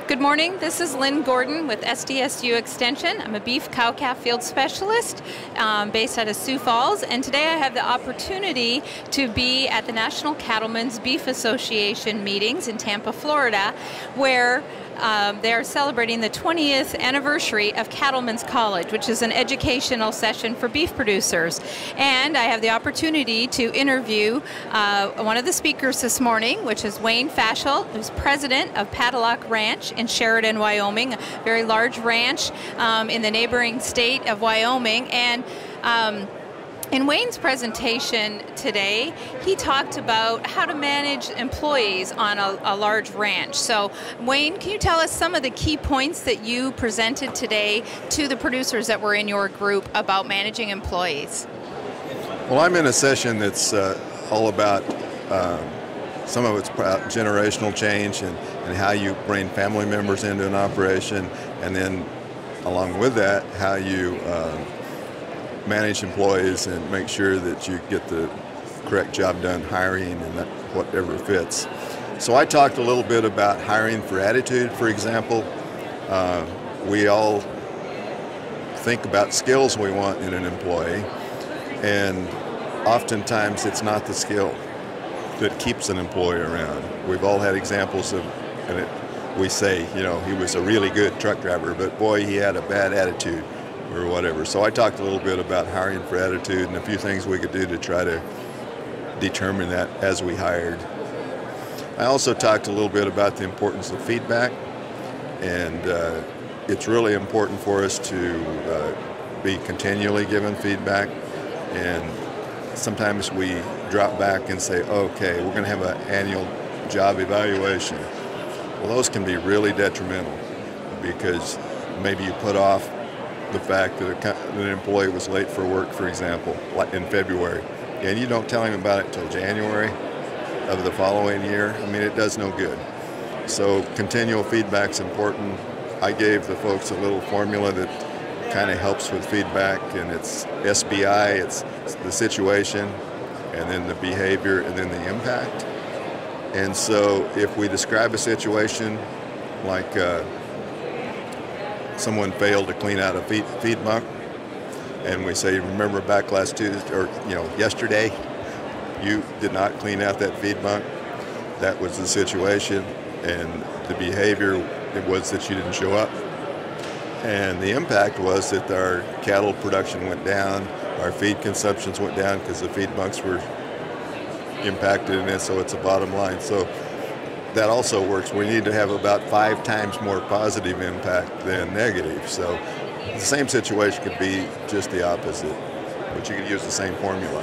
Good morning, this is Lynn Gordon with SDSU Extension. I'm a beef cow-calf field specialist based out of Sioux Falls, and today I have the opportunity to be at the National Cattlemen's Beef Association meetings in Tampa, Florida, where they are celebrating the 20th anniversary of Cattleman College, which is an educational session for beef producers. And I have the opportunity to interview one of the speakers this morning, which is Wayne Fahsholtz, who's president of Padlock Ranch in Sheridan, Wyoming, a very large ranch in the neighboring state of Wyoming. And in Wayne's presentation today, he talked about how to manage employees on a large ranch. So, Wayne, can you tell us some of the key points that you presented today to the producers that were in your group about managing employees? Well, I'm in a session that's all about some of it's generational change and how you bring family members into an operation, and then along with that, how you manage employees and make sure that you get the correct job done hiring and that whatever fits. So I talked a little bit about hiring for attitude, for example. We all think about skills we want in an employee, and oftentimes it's not the skill that keeps an employee around. We've all had examples of, we say, you know, he was a really good truck driver, but boy, he had a bad attitude or whatever. So I talked a little bit about hiring for attitude and a few things we could do to try to determine that as we hired. I also talked a little bit about the importance of feedback, and it's really important for us to be continually given feedback, and sometimes we drop back and say, okay, we're going to have an annual job evaluation. Well, those can be really detrimental because maybe you put off the fact that an employee was late for work, for example, like in February, and you don't tell him about it until January of the following year. I mean, it does no good. So continual feedback's important. I gave the folks a little formula that kind of helps with feedback, and it's SBI, it's the situation, and then the behavior, and then the impact. And so if we describe a situation like someone failed to clean out a feed bunk, and we say, remember back last Tuesday, or yesterday, you did not clean out that feed bunk. That was the situation, and the behavior was that you didn't show up. And the impact was that our cattle production went down, our feed consumptions went down because the feed bunks were impacted in it, so it's a bottom line. So that also works. We need to have about 5 times more positive impact than negative. So the same situation could be just the opposite, but you could use the same formula.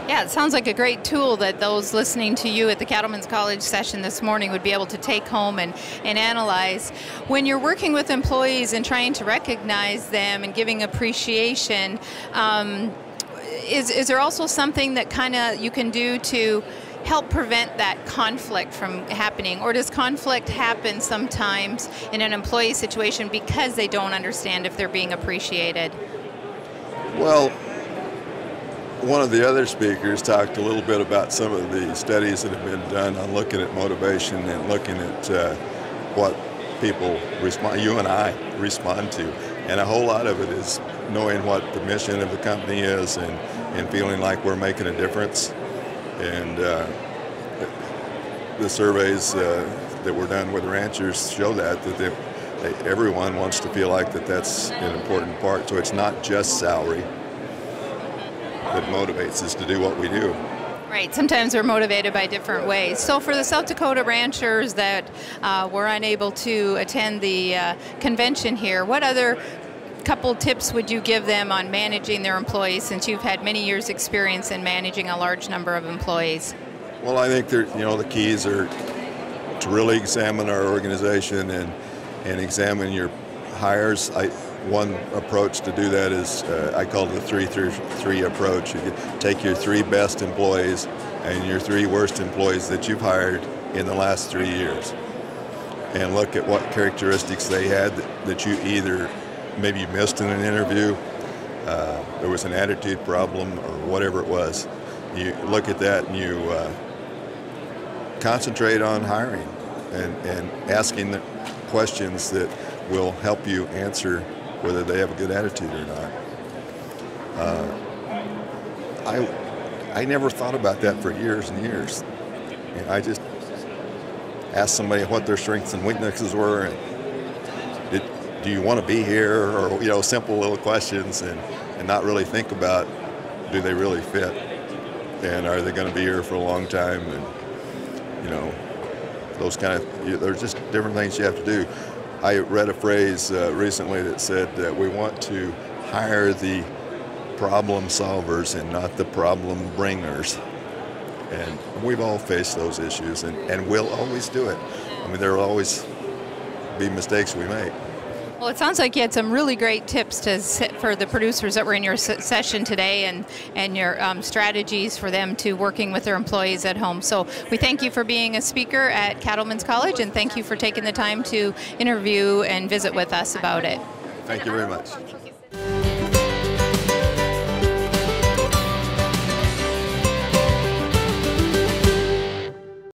Yeah, it sounds like a great tool that those listening to you at the Cattleman College session this morning would be able to take home and analyze. When you're working with employees and trying to recognize them and giving appreciation, is there also something that kind of you can do to help prevent that conflict from happening? Or does conflict happen sometimes in an employee situation because they don't understand if they're being appreciated? Well, one of the other speakers talked a little bit about some of the studies that have been done on looking at motivation and looking at what people respond, you and I respond to. And a whole lot of it is knowing what the mission of the company is and feeling like we're making a difference. And the surveys that were done with ranchers show that everyone wants to feel like that's an important part. So it's not just salary that motivates us to do what we do. Right, sometimes we're motivated by different ways. So for the South Dakota ranchers that were unable to attend the convention here, what other couple tips would you give them on managing their employees, since you've had many years experience in managing a large number of employees? Well, I think the keys are to really examine our organization and examine your hires. One approach to do that is I call it the 3-3 approach. You take your 3 best employees and your 3 worst employees that you've hired in the last 3 years, and look at what characteristics they had that you either maybe you missed in an interview, there was an attitude problem, or whatever it was. You look at that and you concentrate on hiring and asking questions that will help you answer whether they have a good attitude or not. I never thought about that for years and years. And I just asked somebody what their strengths and weaknesses were, and do you want to be here, or simple little questions, and not really think about, do they really fit, and are they going to be here for a long time, and those kind of, there's just different things you have to do. I read a phrase recently that said that we want to hire the problem solvers and not the problem bringers. And we've all faced those issues, and we'll always do it. I mean, there will always be mistakes we make. Well, it sounds like you had some really great tips for the producers that were in your session today, and your strategies for them to working with their employees at home. So we thank you for being a speaker at Cattleman College, and thank you for taking the time to interview and visit with us about it. Thank you very much.